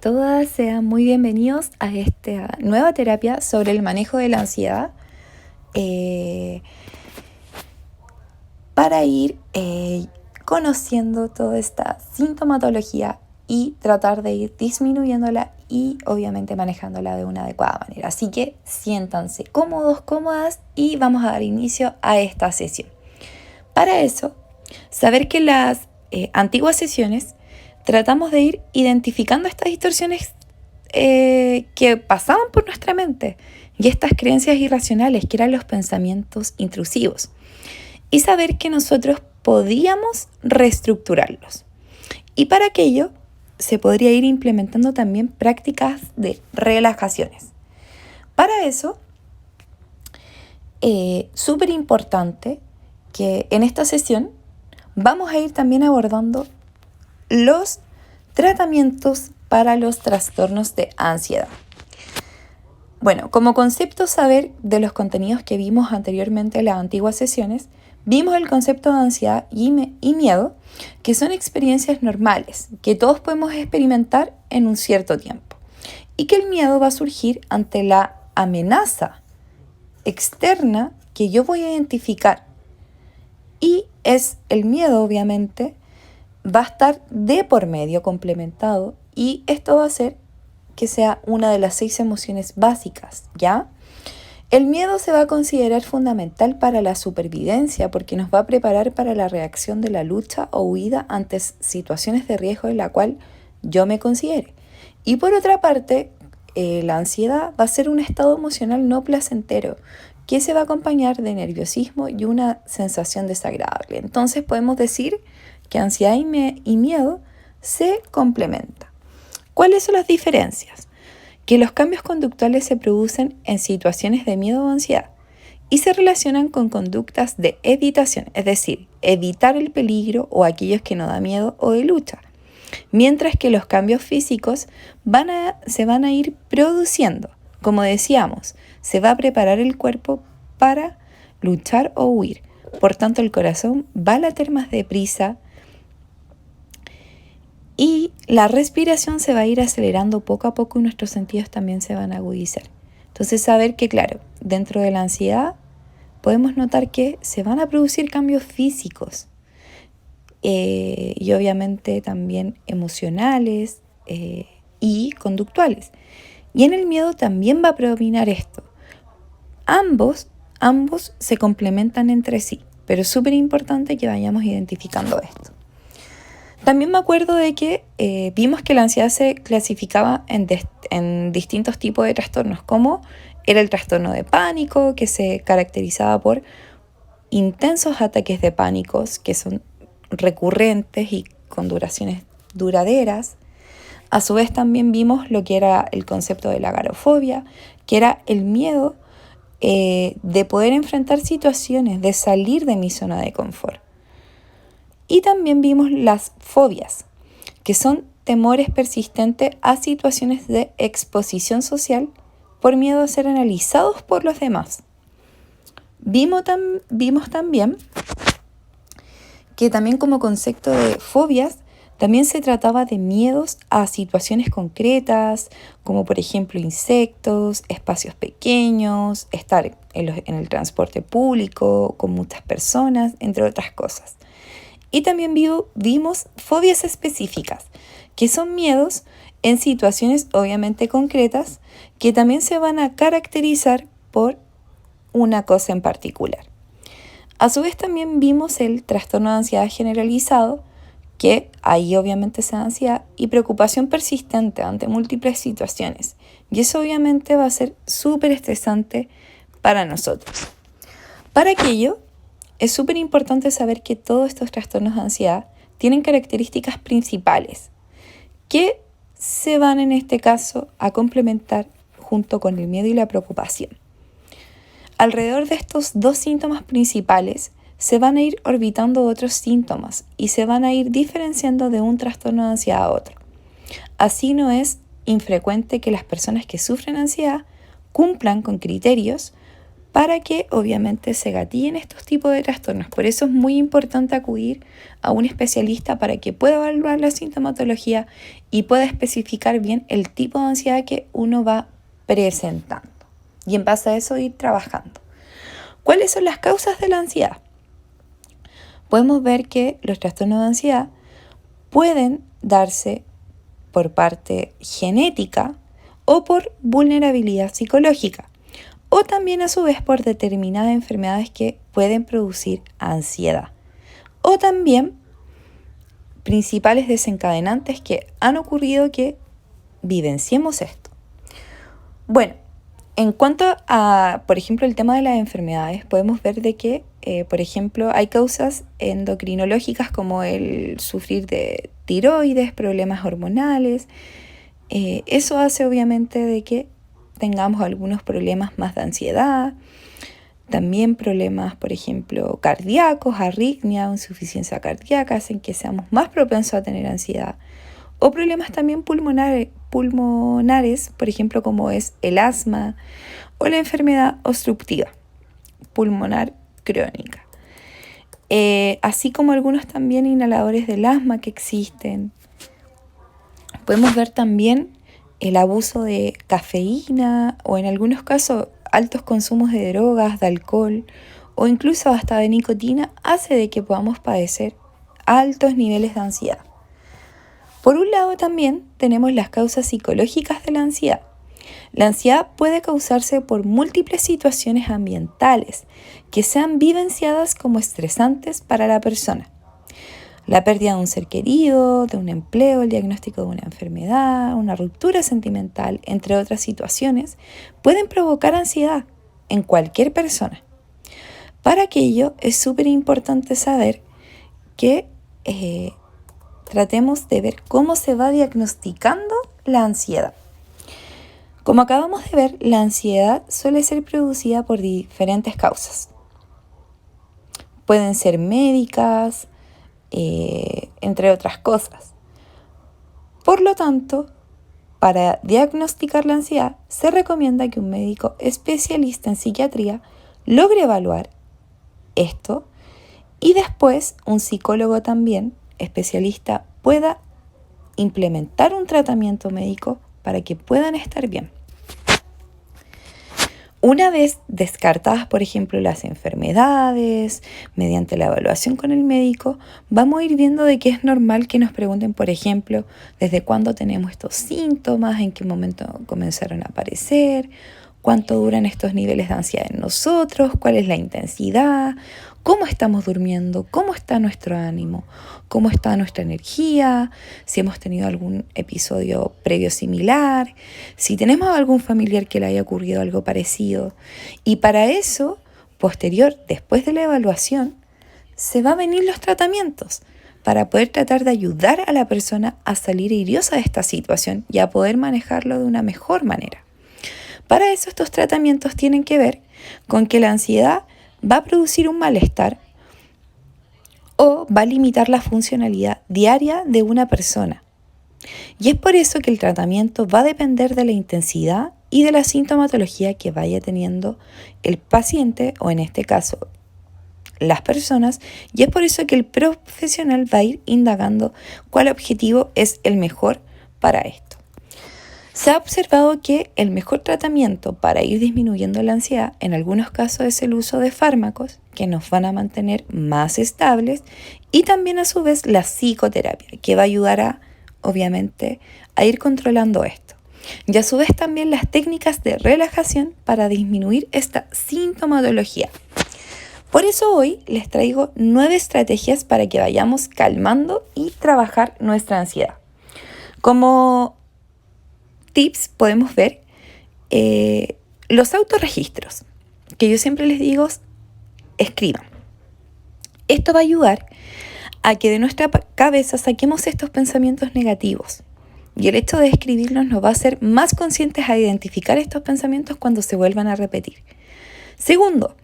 Todas sean muy bienvenidos a esta nueva terapia sobre el manejo de la ansiedad para ir conociendo toda esta sintomatología y tratar de ir disminuyéndola y obviamente manejándola de una adecuada manera. Así que siéntanse cómodos, cómodas y vamos a dar inicio a esta sesión. Para eso, saber que las antiguas sesiones tratamos de ir identificando estas distorsiones que pasaban por nuestra mente y estas creencias irracionales que eran los pensamientos intrusivos y saber que nosotros podíamos reestructurarlos. Y para aquello se podría ir implementando también prácticas de relajaciones. Para eso, súper importante que en esta sesión vamos a ir también abordando los tratamientos para los trastornos de ansiedad. Bueno, como concepto saber de los contenidos que vimos anteriormente en las antiguas sesiones, vimos el concepto de ansiedad y miedo, que son experiencias normales que todos podemos experimentar en un cierto tiempo y que el miedo va a surgir ante la amenaza externa que yo voy a identificar. Y es el miedo, obviamente, va a estar de por medio complementado y esto va a hacer que sea una de las 6 emociones básicas, ¿ya? El miedo se va a considerar fundamental para la supervivencia porque nos va a preparar para la reacción de la lucha o huida ante situaciones de riesgo en la cual yo me considere. Y por otra parte, la ansiedad va a ser un estado emocional no placentero que se va a acompañar de nerviosismo y una sensación desagradable. Entonces podemos decir que ansiedad y miedo se complementan. ¿Cuáles son las diferencias? Que los cambios conductuales se producen en situaciones de miedo o ansiedad y se relacionan con conductas de evitación, es decir, evitar el peligro o aquellos que no da miedo o de lucha. Mientras que los cambios físicos se van a ir produciendo. Como decíamos, se va a preparar el cuerpo para luchar o huir. Por tanto, el corazón va a latir más deprisa y la respiración se va a ir acelerando poco a poco y nuestros sentidos también se van a agudizar. Entonces, saber que, claro, dentro de la ansiedad podemos notar que se van a producir cambios físicos y obviamente también emocionales y conductuales. Y en el miedo también va a predominar esto. Ambos se complementan entre sí, pero es súper importante que vayamos identificando esto. También me acuerdo de que vimos que la ansiedad se clasificaba en distintos tipos de trastornos, como era el trastorno de pánico, que se caracterizaba por intensos ataques de pánicos que son recurrentes y con duraciones duraderas. A su vez también vimos lo que era el concepto de la agorafobia, que era el miedo de poder enfrentar situaciones, de salir de mi zona de confort. Y también vimos las fobias, que son temores persistentes a situaciones de exposición social por miedo a ser analizados por los demás. Vimos también que también como concepto de fobias también se trataba de miedos a situaciones concretas, como por ejemplo insectos, espacios pequeños, estar en el transporte público con muchas personas, entre otras cosas. Y también vimos fobias específicas, que son miedos en situaciones obviamente concretas, que también se van a caracterizar por una cosa en particular. A su vez también vimos el trastorno de ansiedad generalizado, que ahí obviamente se da ansiedad y preocupación persistente ante múltiples situaciones. Y eso obviamente va a ser súper estresante para nosotros. Para aquello, es súper importante saber que todos estos trastornos de ansiedad tienen características principales que se van en este caso a complementar junto con el miedo y la preocupación. Alrededor de estos 2 síntomas principales se van a ir orbitando otros síntomas y se van a ir diferenciando de un trastorno de ansiedad a otro. Así no es infrecuente que las personas que sufren ansiedad cumplan con criterios para que obviamente se gatillen estos tipos de trastornos. Por eso es muy importante acudir a un especialista para que pueda evaluar la sintomatología y pueda especificar bien el tipo de ansiedad que uno va presentando. Y en base a eso ir trabajando. ¿Cuáles son las causas de la ansiedad? Podemos ver que los trastornos de ansiedad pueden darse por parte genética o por vulnerabilidad psicológica, o también a su vez por determinadas enfermedades que pueden producir ansiedad, o también principales desencadenantes que han ocurrido que vivenciemos esto. Bueno, en cuanto a, por ejemplo, el tema de las enfermedades, podemos ver de que, por ejemplo, hay causas endocrinológicas como el sufrir de tiroides, problemas hormonales. Eso hace obviamente de que tengamos algunos problemas más de ansiedad, también problemas, por ejemplo, cardíacos, arritmia o insuficiencia cardíaca hacen que seamos más propensos a tener ansiedad. O problemas también pulmonares, por ejemplo, como es el asma o la enfermedad obstructiva pulmonar crónica. Así como algunos también inhaladores del asma que existen. Podemos ver también el abuso de cafeína o en algunos casos altos consumos de drogas, de alcohol o incluso hasta de nicotina hace de que podamos padecer altos niveles de ansiedad. Por un lado también tenemos las causas psicológicas de la ansiedad. La ansiedad puede causarse por múltiples situaciones ambientales que sean vivenciadas como estresantes para la persona. La pérdida de un ser querido, de un empleo, el diagnóstico de una enfermedad, una ruptura sentimental, entre otras situaciones, pueden provocar ansiedad en cualquier persona. Para aquello es súper importante saber que tratemos de ver cómo se va diagnosticando la ansiedad. Como acabamos de ver, la ansiedad suele ser producida por diferentes causas. Pueden ser médicas, entre otras cosas. Por lo tanto, para diagnosticar la ansiedad, se recomienda que un médico especialista en psiquiatría logre evaluar esto y después un psicólogo también especialista pueda implementar un tratamiento médico para que puedan estar bien. Una vez descartadas, por ejemplo, las enfermedades, mediante la evaluación con el médico, vamos a ir viendo de que es normal que nos pregunten, por ejemplo, desde cuándo tenemos estos síntomas, en qué momento comenzaron a aparecer, cuánto duran estos niveles de ansiedad en nosotros, cuál es la intensidad, cómo estamos durmiendo, cómo está nuestro ánimo, cómo está nuestra energía, si hemos tenido algún episodio previo similar, si tenemos algún familiar que le haya ocurrido algo parecido. Y para eso, posterior, después de la evaluación, se van a venir los tratamientos para poder tratar de ayudar a la persona a salir airiosa de esta situación y a poder manejarlo de una mejor manera. Para eso estos tratamientos tienen que ver con que la ansiedad va a producir un malestar o va a limitar la funcionalidad diaria de una persona. Y es por eso que el tratamiento va a depender de la intensidad y de la sintomatología que vaya teniendo el paciente o en este caso las personas, y es por eso que el profesional va a ir indagando cuál objetivo es el mejor para esto. Se ha observado que el mejor tratamiento para ir disminuyendo la ansiedad en algunos casos es el uso de fármacos que nos van a mantener más estables y también a su vez la psicoterapia que va a ayudar obviamente a ir controlando esto. Y a su vez también las técnicas de relajación para disminuir esta sintomatología. Por eso hoy les traigo 9 estrategias para que vayamos calmando y trabajar nuestra ansiedad. Como tips podemos ver los autorregistros, que yo siempre les digo, escriban. Esto va a ayudar a que de nuestra cabeza saquemos estos pensamientos negativos. Y el hecho de escribirlos nos va a hacer más conscientes a identificar estos pensamientos cuando se vuelvan a repetir. Segundo,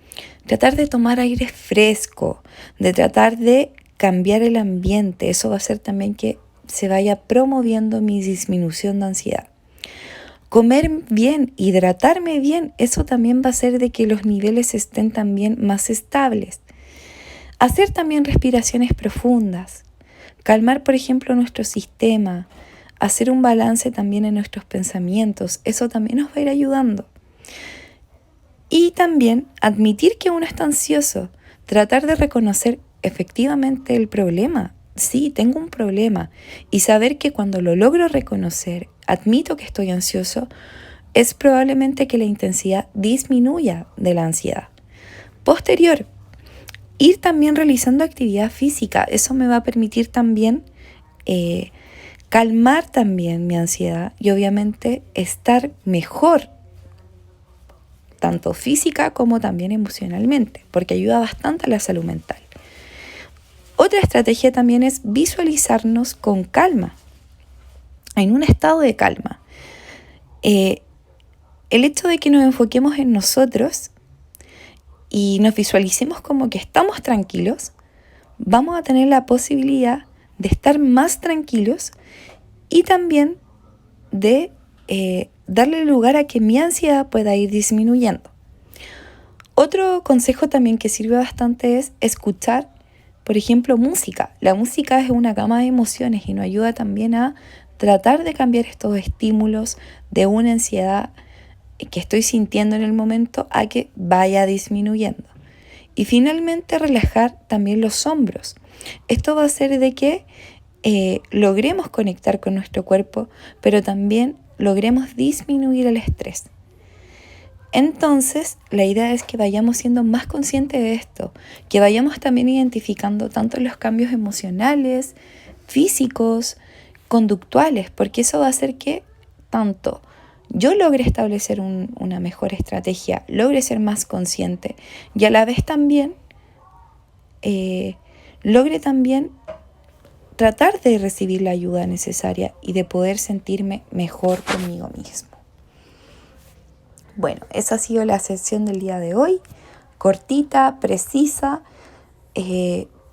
tratar de tomar aire fresco, de tratar de cambiar el ambiente. Eso va a hacer también que se vaya promoviendo mi disminución de ansiedad. Comer bien, hidratarme bien, eso también va a hacer de que los niveles estén también más estables. Hacer también respiraciones profundas, calmar, por ejemplo, nuestro sistema, hacer un balance también en nuestros pensamientos, eso también nos va a ir ayudando. Y también admitir que uno está ansioso, tratar de reconocer efectivamente el problema. Sí, tengo un problema. Y saber que cuando lo logro reconocer, admito que estoy ansioso, es probablemente que la intensidad disminuya de la ansiedad. Posterior, ir también realizando actividad física. Eso me va a permitir también calmar también mi ansiedad y obviamente estar mejor, tanto física como también emocionalmente, porque ayuda bastante a la salud mental. Otra estrategia también es visualizarnos con calma, en un estado de calma. El hecho de que nos enfoquemos en nosotros y nos visualicemos como que estamos tranquilos, vamos a tener la posibilidad de estar más tranquilos y también de darle lugar a que mi ansiedad pueda ir disminuyendo. Otro consejo también que sirve bastante es escuchar, por ejemplo, música. La música es una gama de emociones y nos ayuda también a tratar de cambiar estos estímulos de una ansiedad que estoy sintiendo en el momento a que vaya disminuyendo. Y finalmente relajar también los hombros. Esto va a hacer de que logremos conectar con nuestro cuerpo, pero también logremos disminuir el estrés. Entonces, la idea es que vayamos siendo más conscientes de esto, que vayamos también identificando tanto los cambios emocionales, físicos, conductuales, porque eso va a hacer que tanto yo logre establecer una mejor estrategia, logre ser más consciente y a la vez también logre también tratar de recibir la ayuda necesaria y de poder sentirme mejor conmigo mismo. Bueno, esa ha sido la sesión del día de hoy, cortita, precisa,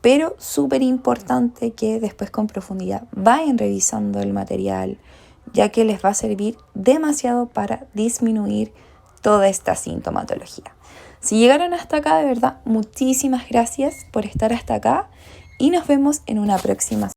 pero súper importante que después con profundidad vayan revisando el material, ya que les va a servir demasiado para disminuir toda esta sintomatología. Si llegaron hasta acá, de verdad, muchísimas gracias por estar hasta acá y nos vemos en una próxima.